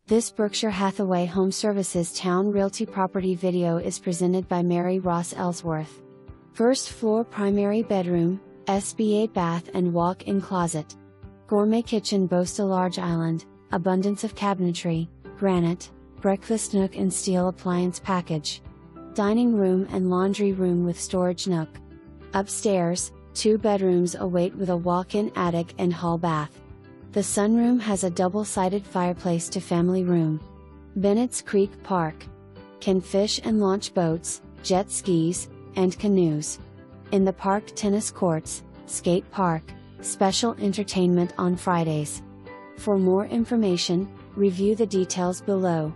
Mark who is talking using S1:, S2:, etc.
S1: This Berkshire Hathaway HomeServices Towne Realty property video is presented by Mary.ROSS Ellsworth. First floor primary bedroom, SBA bath and walk-in closet. Gourmet kitchen boasts a large island, abundance of cabinetry, granite, breakfast nook and steel appliance package. Dining room and laundry room with storage nook. Upstairs, 2 bedrooms await with a walk-in attic and hall bath. The sunroom has a double-sided fireplace to family room. Bennettts Creek Park. Can fish and launch boats, jet skis, and canoes. In the park tennis courts, skate park, special entertainment on Fridays. For more information, review the details below.